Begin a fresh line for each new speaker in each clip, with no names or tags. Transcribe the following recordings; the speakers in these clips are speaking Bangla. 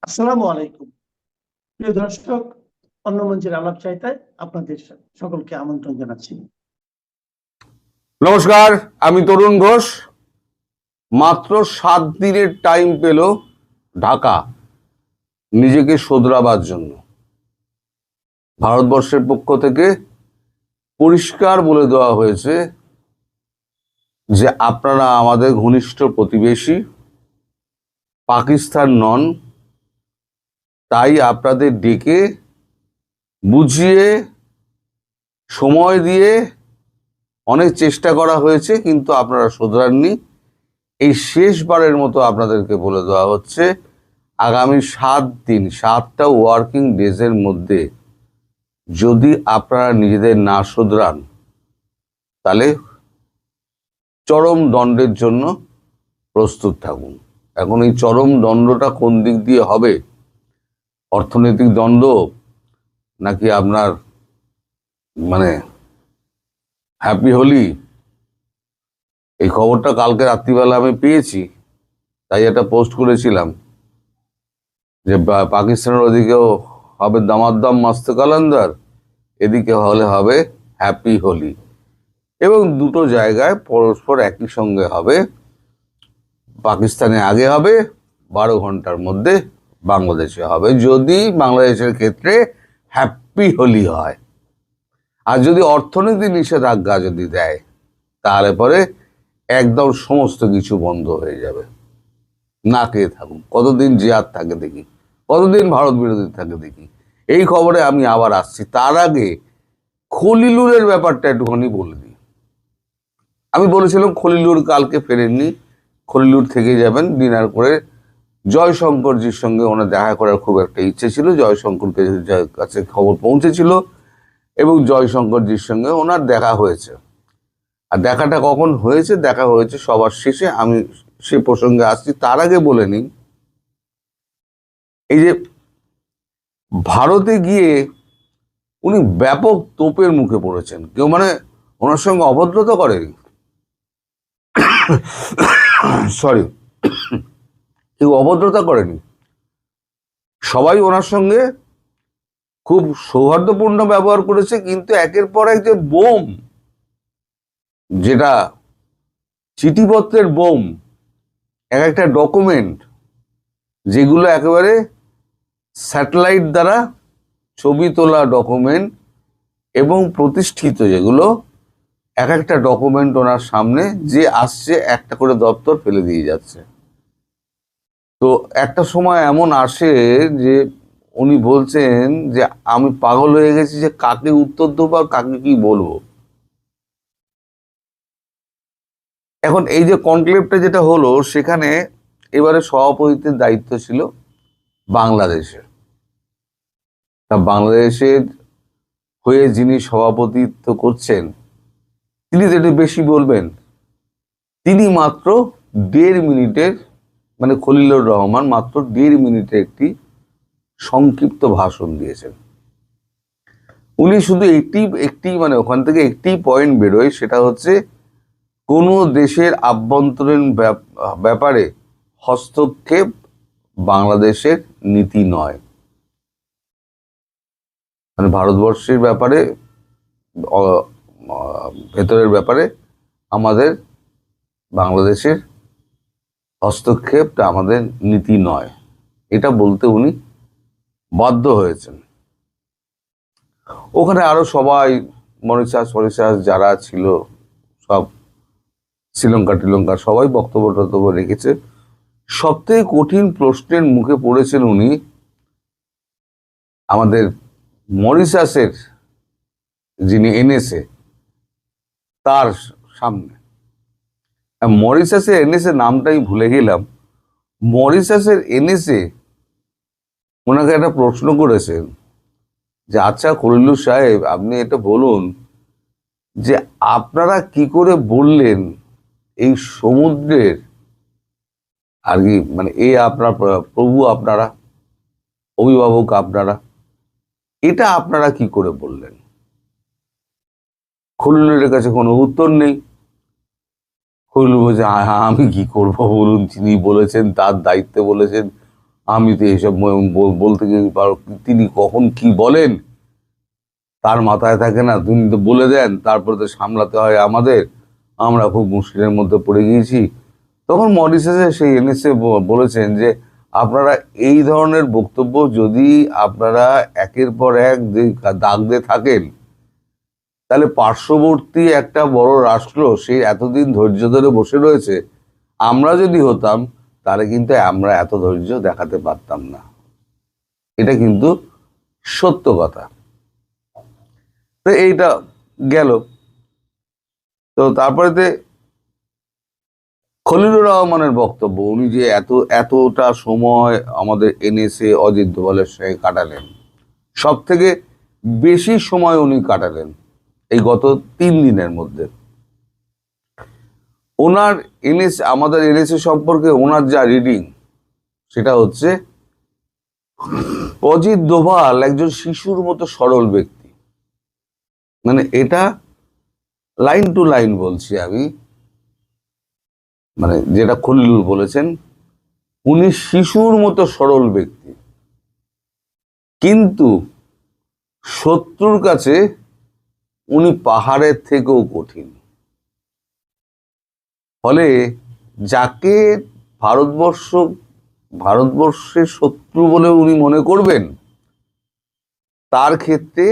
আসসালামু আলাইকুম প্রিয় দর্শক, অন্য মঞ্চের আলাপ চাইতায় আপনাদের সকলকে আমন্ত্রণ জানাচ্ছি।
নমস্কার, আমি তরুণ ঘোষ। মাত্র 7 দিনের টাইম পেল ঢাকা নিজেকে শোধরাবার জন্য। ভারতবর্ষের পক্ষ থেকে পরিষ্কার বলে দেওয়া হয়েছে যে আপনারা আমাদের ঘনিষ্ঠ প্রতিবেশী, পাকিস্তান নন, তাই আপনাদের ডেকে বুঝিয়ে সময় দিয়ে অনেক চেষ্টা করা হয়েছে, কিন্তু আপনারা শোধরাননি। এই শেষবারের মতো আপনাদেরকে বলে দেওয়া হচ্ছে আগামী 7 দিন, 7টা ওয়ার্কিং ডেজের মধ্যে যদি আপনারা নিজেদের না শোধরান তাহলে চরম দণ্ডের জন্য প্রস্তুত থাকুন। এখন এই চরম দণ্ডটা কোন দিক দিয়ে হবে, অর্থনৈতিক দণ্ড নাকি আপনার হ্যাপি হোলি, এই খবরটা কালকে রাত্রিবেলা আমি পেয়েছি, তাই একটা পোস্ট করেছিলাম যে পাকিস্তানের ওদিকেও হবে দামাদ্দাম মাস্ত কালান্দার, এদিকে হলে হবে হ্যাপি হোলি, এবং দুটো জায়গায় পরস্পর একই সঙ্গে হবে। পাকিস্তানে আগে হবে, 12 ঘন্টার মধ্যে বাংলাদেশে হবে, যদি বাংলাদেশের ক্ষেত্রে হ্যাপি হোলি হয়। আর যদি অর্থনীতি নিষেধাজ্ঞা যদি দেয় তাহলে পরে একদম সমস্ত কিছু বন্ধ হয়ে যাবে। না খেয়ে থাকুন, কতদিন জিহাদ থাকে দেখি, কতদিন ভারত বিরোধী থাকে দেখি। এই খবরে আমি আবার আসছি। তার আগে খলিলুরের ব্যাপারটা একটুখানি বলে দিই। আমি বলেছিলাম খলিলুর কালকে ফেরেননি, খলিলুর থেকে যাবেন ডিনার করে। জয়শঙ্করজির সঙ্গে ওনার দেখা করার খুব একটা ইচ্ছে ছিল, জয়শঙ্করকে কাছে খবর পৌঁছেছিল এবং জয়শঙ্করজির সঙ্গে ওনার দেখা হয়েছে। আর দেখাটা কখন হয়েছে? দেখা হয়েছে সবার শেষে, আমি সে প্রসঙ্গে আসছি। তার আগে বলে নিই, এই যে ভারতে গিয়ে উনি ব্যাপক তোপের মুখে পড়েছেন। কেউ ওনার সঙ্গে অভদ্রতা করেনি, সরি, কেউ অভদ্রতা করেনি, সবাই ওনার সঙ্গে খুব সৌহার্দ্যপূর্ণ ব্যবহার করেছে। কিন্তু একের পর এক যে বোম, যেটা চিঠিপত্রের বোম, এক একটা ডকুমেন্ট যেগুলো একেবারে স্যাটেলাইট দ্বারা ছবি তোলা ডকুমেন্ট এবং প্রতিষ্ঠিত, যেগুলো এক একটা ডকুমেন্ট ওনার সামনে যে আসছে একটা করে দপ্তর ফেলে দিয়ে যাচ্ছে। তো একটা সময় এমন আসে যে উনি বলছেন যে আমি পাগল হয়ে গেছি, যে কাকে উত্তর দেবো আর কাকে কি বলবো। এখন এই যে কনক্লেভটা যেটা হলো, সেখানে এবারে সভাপতিত্বের দায়িত্ব ছিল বাংলাদেশের। তা বাংলাদেশের হয়ে যিনি সভাপতিত্ব করছেন তিনি তো একটু বেশি বলবেন। তিনি মাত্র 1.5 মিনিটের, খলিলুর রহমান মাত্র 1.5 মিনিটের একটি সংক্ষিপ্ত ভাষণ দিয়েছেন। উনি শুধু একটি ওখান থেকে একটি পয়েন্ট বেরোয়, সেটা হচ্ছে কোনো দেশের আভ্যন্তরীণ ব্যাপারে হস্তক্ষেপ বাংলাদেশের নীতি নয়। ভারতবর্ষের ব্যাপারে, ভেতরের ব্যাপারে আমাদের বাংলাদেশের হস্তক্ষেপটা আমাদের নীতি নয়, এটা বলতে উনি বাধ্য হয়েছেন। ওখানে আরো সবাই মরিশাস যারা ছিল, সব শ্রীলঙ্কা সবাই বক্তব্য রেখেছে। সবথেকে কঠিন প্রশ্নের মুখে পড়েছেন উনি আমাদের মরিশাসের যিনি এনএসএ, তার সামনে। মরিশাসের এনএসএ নামটাই ভুলে গেলাম। মরিশাসের এনএসএ ওনাকে একটা প্রশ্ন করেছেন যে আচ্ছা খলিলুর সাহেব, আপনি এটা বলুন যে আপনারা কি করে বললেন এই সমুদ্রের আর কি এ আপনার প্রভু, আপনারা অভিভাবক, আপনারা এটা আপনারা কি করে বললেন? খলিলুরের কাছে কোনো উত্তর নেই। খলিলুর বলছে আমি কি করবো বলুন, যিনি বলেছেন তার দায়িত্বে বলেছেন, আমি তো এইসব বলতে গেলে তিনি কখন কি বলেন তার মাথায় থাকে না, তিনি তো বলে দেন, তারপরে তো সামলাতে হয় আমাদের, আমরা খুব মুশকিলের মধ্যে পড়ে গিয়েছি। তখন মরিসেসে সেই এনএসএ বলেছেন যে আপনারা এই ধরনের বক্তব্য যদি আপনারা একের পর এক দাগ দিয়ে থাকেন, তাহলে পার্শ্ববর্তী একটা বড় রাষ্ট্র সেই এতদিন ধৈর্য ধরে বসে রয়েছে, আমরা যদি হতাম তাহলে কিন্তু আমরা এত ধৈর্য দেখাতে পারতাম না। এটা কিন্তু সত্য কথা। তো এইটা গেল। তো তারপরেতে খলিলুর রহমানের বক্তব্য, উনি যে এতটা সময় আমাদের এনএসএ অজিত দোভালের সঙ্গে কাটালেন, সব থেকে বেশি সময় উনি কাটালেন এই গত 3 দিনের মধ্যে। ওনার আমাদের এনএসএ সম্পর্কে ওনার যা রিডিং, সেটা হচ্ছে অজিত দোভাল একজন শিশুর মতো সরল ব্যক্তি। মানে এটা লাইন টু লাইন বলছি আমি, মানে যেটা খলিলুর বলেছেন, উনি শিশুর মতো সরল ব্যক্তি, কিন্তু শত্রুর কাছে উনি পাহাড়ের থেকেও কঠিন। ফলে যাকে ভারতবর্ষের শত্রু বলে উনি মনে করবেন, তার ক্ষেত্রে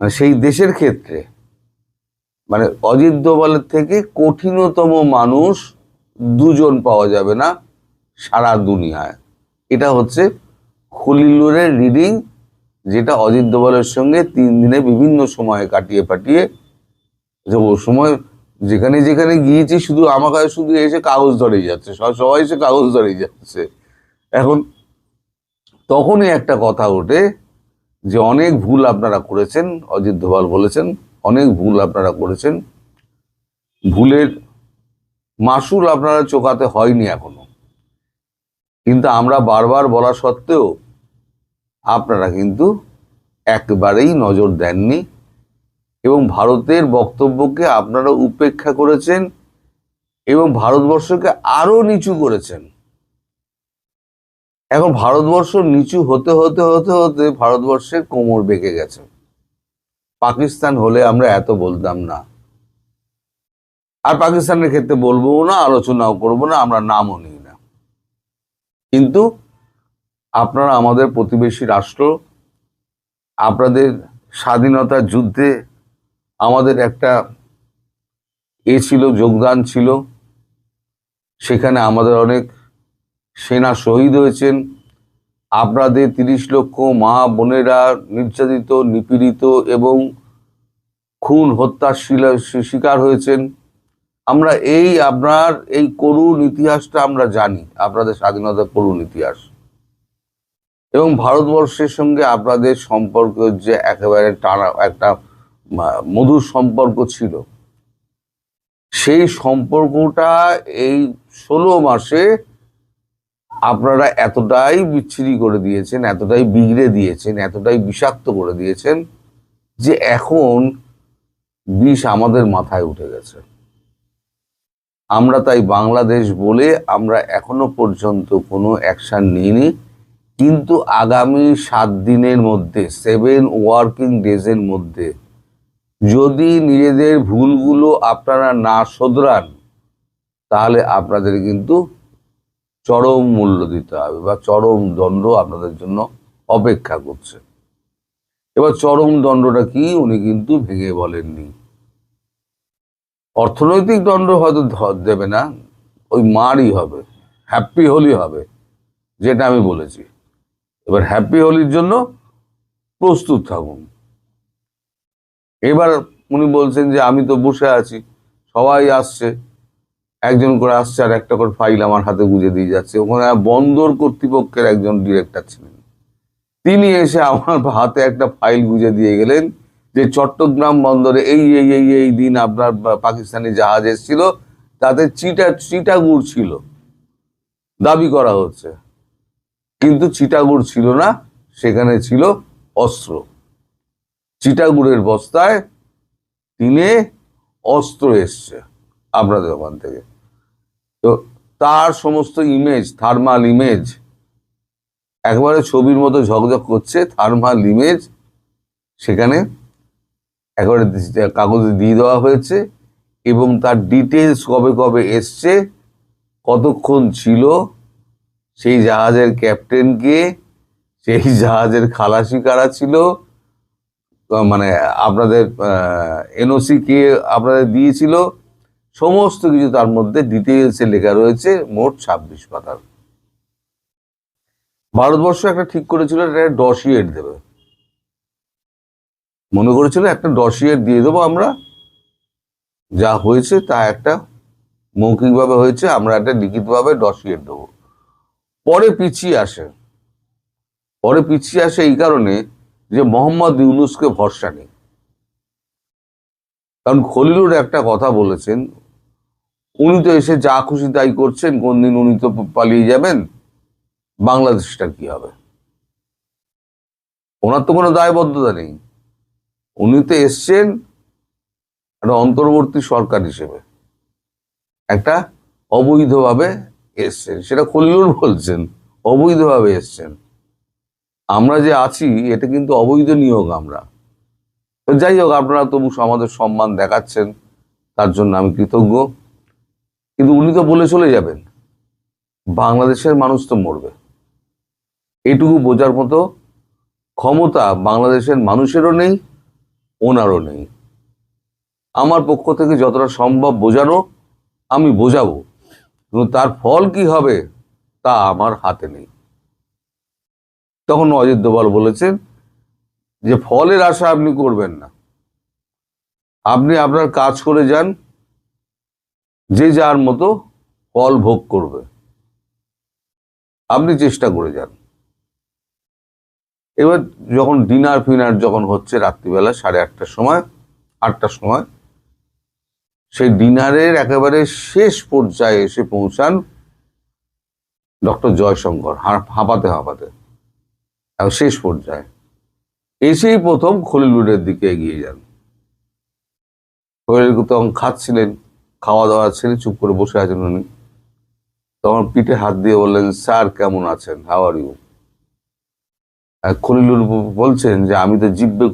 সেই দেশের ক্ষেত্রে মানে অজিত দোভালের থেকে কঠিনতম মানুষ 2 জন পাওয়া যাবে না সারা দুনিয়ায়। এটা হচ্ছে খলিলুরের রিডিং, যেটা অজিত দোভালের সঙ্গে 3 দিনে বিভিন্ন সময়ে কাটিয়ে পাঠিয়ে, যে ও সময় যেখানে যেখানে গিয়েছি শুধু আমার কাছে শুধু এসে কাগজ ধরেই যাচ্ছে, সবাই এসে কাগজ ধরেই যাচ্ছে। এখন তখনই একটা কথা ওঠে যে অনেক ভুল আপনারা করেছেন, অজিত দোভাল বলেছেন অনেক ভুল আপনারা করেছেন, ভুলের মাসুল আপনারা চোকাতে হয়নি এখনো, কিন্তু আমরা বারবার বলা সত্ত্বেও আপনারা কিন্তু একবারেই নজর দেননি এবং ভারতের বক্তব্যকে আপনারা উপেক্ষা করেছেন এবং ভারতবর্ষকে আরো নিচু করেছেন। এখন ভারতবর্ষ নিচু হতে হতে হতে হতে ভারতবর্ষের কোমর বেঁকে গেছে। পাকিস্তান হলে আমরা এত বলতাম না, আর পাকিস্তানের ক্ষেত্রে বলবো না, আলোচনাও করব না, আমরা নামও নিই না। কিন্তু আপনারা আমাদের প্রতিবেশী রাষ্ট্র, আপনাদের স্বাধীনতার যুদ্ধে আমাদের একটা ছিল, যোগদান ছিল, সেখানে আমাদের অনেক সেনা শহীদ হয়েছেন, আপনাদের 30 লক্ষ মা বোনেরা নির্যাতিত, নিপীড়িত এবং খুন হত্যার শিকার হয়েছেন। আমরা আপনার এই করুণ ইতিহাসটা আমরা জানি, আপনাদের স্বাধীনতার করুণ ইতিহাস, এবং ভারতবর্ষের সঙ্গে আপনাদের সম্পর্ক যে একেবারে টানা একটা মধুর সম্পর্ক ছিল, সেই সম্পর্কটা এই 16 মাসে আপনারা এতটাই বিচ্ছিরি করে দিয়েছেন, এতটাই বিগড়ে দিয়েছেন, এতটাই বিষাক্ত করে দিয়েছেন যে এখন বিষ আমাদের মাথায় উঠে গেছে। আমরা তাই বাংলাদেশ বলে আমরা এখনো পর্যন্ত কোনো অ্যাকশন নিইনি, কিন্তু আগামী 7 দিনের মধ্যে, 7 ওয়ার্কিং ডেজের মধ্যে যদি নিজেদের ভুলগুলো আপনারা না শোধরান, তাহলে আপনাদের কিন্তু চরম মূল্য দিতে হবে বা চরম দণ্ড আপনাদের জন্য অপেক্ষা করছে। এবার চরম দণ্ডটা কি উনি কিন্তু ভেঙে বলেননি। অর্থনৈতিক দণ্ড হয়তো দেবে না, ওই মারই হবে, হ্যাপি হোলি হবে, যেটা আমি বলেছি। এবার হ্যাপি হোলির জন্য প্রস্তুত থাকুন। এবার উনি বলছেন যে আমি তো বসে আছি, সবাই আসছে, একজন করে আসছে আর একটা করে ফাইল আমার হাতে গুঁজে দিয়ে যাচ্ছে। ওখানে বন্দর কর্তৃপক্ষের একজন ডিরেক্টর ছিলেন, তিনি এসে আমার হাতে একটা ফাইল গুঁজে দিয়ে গেলেন যে চট্টগ্রাম বন্দরে এই দিন আপনার পাকিস্তানি জাহাজ এসেছিল, তাতে চিটাগুড় ছিল দাবি করা হচ্ছে, কিন্তু চিটাগুড় ছিল না, সেখানে ছিল অস্ত্র। চিটাগুড়ের বস্তায় টিনে অস্ত্র এসছে আপনাদের ওখান থেকে। তো তার সমস্ত ইমেজ, থার্মাল ইমেজ একবারে ছবির মতো ঝকঝক করছে, থার্মাল ইমেজ, সেখানে একবারে কাগজে দিয়ে দেওয়া হয়েছে, এবং তার ডিটেলস কবে কবে এসছে, কতক্ষণ ছিল, সেই জাহাজের ক্যাপ্টেন কে, সেই জাহাজের খালাসি কারা ছিল, মানে আপনাদের এনওসি কে আপনাদের দিয়েছিল, সমস্ত কিছু তার মধ্যে ডিটেলসে লেখা রয়েছে, মোট 26 পাতার। ভারতবর্ষ একটা ঠিক করেছিল একটা ডসিয়েট দেবে, মনে করেছিল একটা ডসিয়েট দিয়ে দেবো আমরা, যা হয়েছে তা একটা মৌখিকভাবে হয়েছে, আমরা একটা লিখিতভাবে ডসিয়েট দেবো। পরে পিছিয়ে আসে এই কারণে যে মোহাম্মদ ইউনূসকে ভরসা নেই। কারণ খলিলুর একটা কথা বলেছেন, উনি তো এসে যা খুশি তাই করছেন, কোন দিন উনি তো পালিয়ে যাবেন, বাংলাদেশটার কি হবে? ওনার তো কোনো দায়বদ্ধতা নেই, উনি তো এসছেন একটা অন্তর্বর্তী সরকার হিসেবে, একটা অবৈধভাবে এসছেন, সেটা খলিলুর বলছেন, অবৈধভাবে এসছেন। আমরা যে আছি এটা কিন্তু অবৈধ নিয়োগ আমরা। তো যাই হোক, আপনারা তবু আমাদের সম্মান দেখাচ্ছেন, তার জন্য আমি কৃতজ্ঞ। কিন্তু উনি তো বলে চলে যাবেন, বাংলাদেশের মানুষ তো মরবে, এইটুকু বোঝার মতো ক্ষমতা বাংলাদেশের মানুষেরও নেই, ওনারও নেই। আমার পক্ষ থেকে যতটা সম্ভব বোঝানো আমি বোঝাবো, কিন্তু তার ফল কি হবে তা আমার হাতে নেই। তখন অজিত দোভাল বলেছেন যে ফলের আশা আপনি করবেন না, আপনি আপনার কাজ করে যান, যে যার মতো ফল ভোগ করবে, আপনি চেষ্টা করে যান। এবার যখন ডিনার ফিনার যখন হচ্ছে রাত্রিবেলা 8:30টার সময়, 8টার সময়, সেই ডিনারের একেবারে শেষ পর্যায়ে এসে পৌঁছান ডক্টর জয়শঙ্কর, হাঁপাতে হাঁপাতে, শেষ পর্যায়ে এসেই প্রথম খলিলুরের দিকে এগিয়ে যান। খলিল তখন খাচ্ছিলেন, খাওয়া দাওয়া ছেড়ে চুপ করে বসে আছেন উনি। তখন পিঠে হাত দিয়ে বললেন, স্যার কেমন আছেন, হাউ আর ইউ? খলিলুর বলছেন যে আমি তো জিব্বে,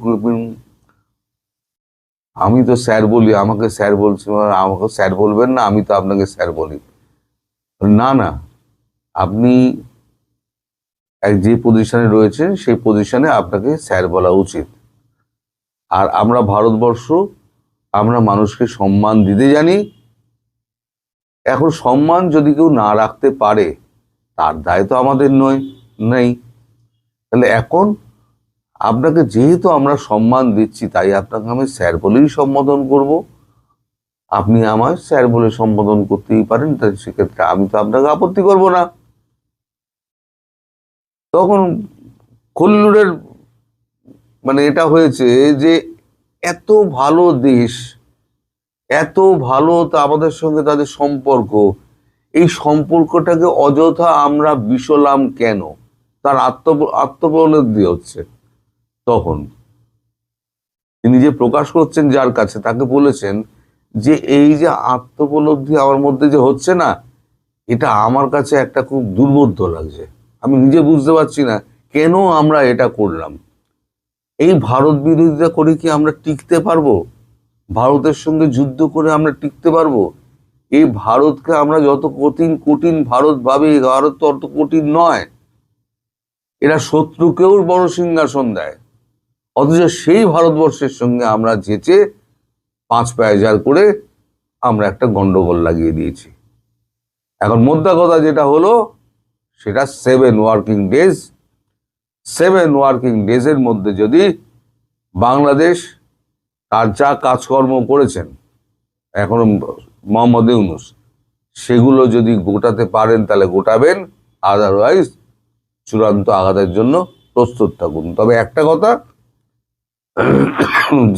আমি তো স্যার বলি, আমাকে স্যার বলছি, আমাকে স্যার বলবেন না, আমি তো আপনাকে স্যার বলি। না না, আপনি যে পজিশনে রয়েছেন সেই পজিশনে আপনাকে স্যার বলা উচিত। আর আমরা ভারতবর্ষ, আমরা মানুষকে সম্মান দিতে জানি। এখন সম্মান যদি কেউ না রাখতে পারে, তার দায় তো আমাদের নেই। তাহলে এখন আপনাকে যেহেতু আমরা সম্মান দিচ্ছি, তাই আপনাকে আমি স্যার বলেই সম্বোধন করব। আপনি আমায় স্যার বলে সম্বোধন করতেই পারেন, তাই সেক্ষেত্রে আমি তো আপনাকে আপত্তি করব না। তখন খলিলুরের মানে এটা হয়েছে যে এত ভালো দেশ, এত ভালো তা আমাদের সঙ্গে তাদের সম্পর্ক, এই সম্পর্কটাকে অযথা আমরা বিশলাম কেন? তার আত্মপলব্ধি হচ্ছে। তখন তিনি যে প্রকাশ করছেন যার কাছে, তাকে বলেছেন যে এই যে আত্মপলব্ধি আমার মধ্যে যে হচ্ছে না, এটা আমার কাছে একটা খুব দুর্বোধ্য লাগছে। আমি নিজে বুঝতে পারছি না কেন আমরা এটা করলাম। এই ভারত বিরোধিতা করে কি আমরা টিকতে পারবো? ভারতের সঙ্গে যুদ্ধ করে আমরা টিকতে পারবো? এই ভারতকে আমরা যত কঠিন ভারত ভাবি, ভারত তো অত কঠিন নয়। এরা শত্রুকেও বড় সিংহাসন দেয়, অথচ সেই ভারতবর্ষের সঙ্গে আমরা যেচে 5 পায়জার করে আমরা একটা গন্ডগোল লাগিয়ে দিয়েছি। এখন মোদ্দা কথা যেটা হলো, সেটা 7 ওয়ার্কিং ডেজ। 7 ওয়ার্কিং ডেজের মধ্যে যদি বাংলাদেশ তার যা কাজকর্ম করেছেন এখনো মোহাম্মদ ইউনূস, সেগুলো যদি গোটাতে পারেন তাহলে গোটাবেন, আদারওয়াইজ চূড়ান্ত আঘাতের জন্য প্রস্তুত থাকুন। তবে একটা কথা,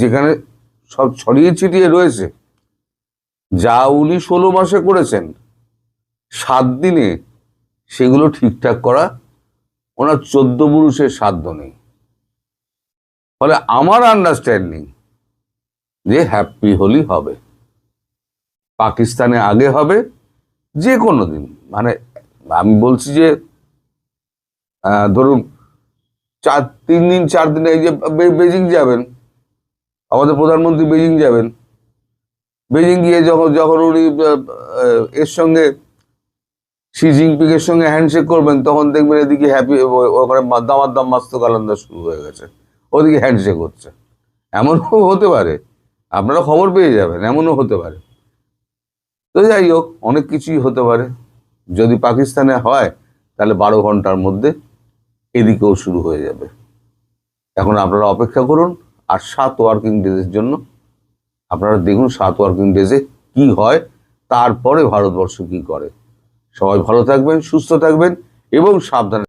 যেখানে সব ছড়িয়ে ছিটিয়ে রয়েছে, যা উনি 16 মাসে করেছেন, 7 দিনে সেগুলো ঠিকঠাক করা ওনার 14 পুরুষের সাধ্য নেই। ফলে আমার আন্ডারস্ট্যান্ডিং যে হ্যাপি হোলি হবে, পাকিস্তানে আগে হবে, যে কোনো দিন। মানে আমি বলছি যে ধরুন 3 দিন 4 দিন এই যে বেজিং যাবেন, আমাদের প্রধানমন্ত্রী বেজিং যাবেন, বেজিং গিয়ে যখন উনি এর সঙ্গে শি জিনপিং এর সঙ্গে হ্যান্ডশেক করবেন, তখন দেখবেন এদিকে হ্যাপি ওখানে দামাদ্দাম মাস্ত কালান্দা শুরু হয়ে গেছে, ওদিকে হ্যান্ডশেক হচ্ছে। এমনও হতে পারে, আপনারা খবর পেয়ে যাবেন, এমনও হতে পারে। তো যাই হোক, অনেক কিছুই হতে পারে। যদি পাকিস্তানে হয় তাহলে 12 ঘন্টার মধ্যে এদিকেও শুরু হয়ে যাবে। এখন আপনারা অপেক্ষা করুন, আর 7 ওয়ার্কিং ডেজের জন্য আপনারা দেখুন 7 ওয়ার্কিং ডেজে কি হয়, তারপরে ভারতবর্ষ কি করে। সবাই ভালো থাকবেন, সুস্থ থাকবেন এবং সাবধানে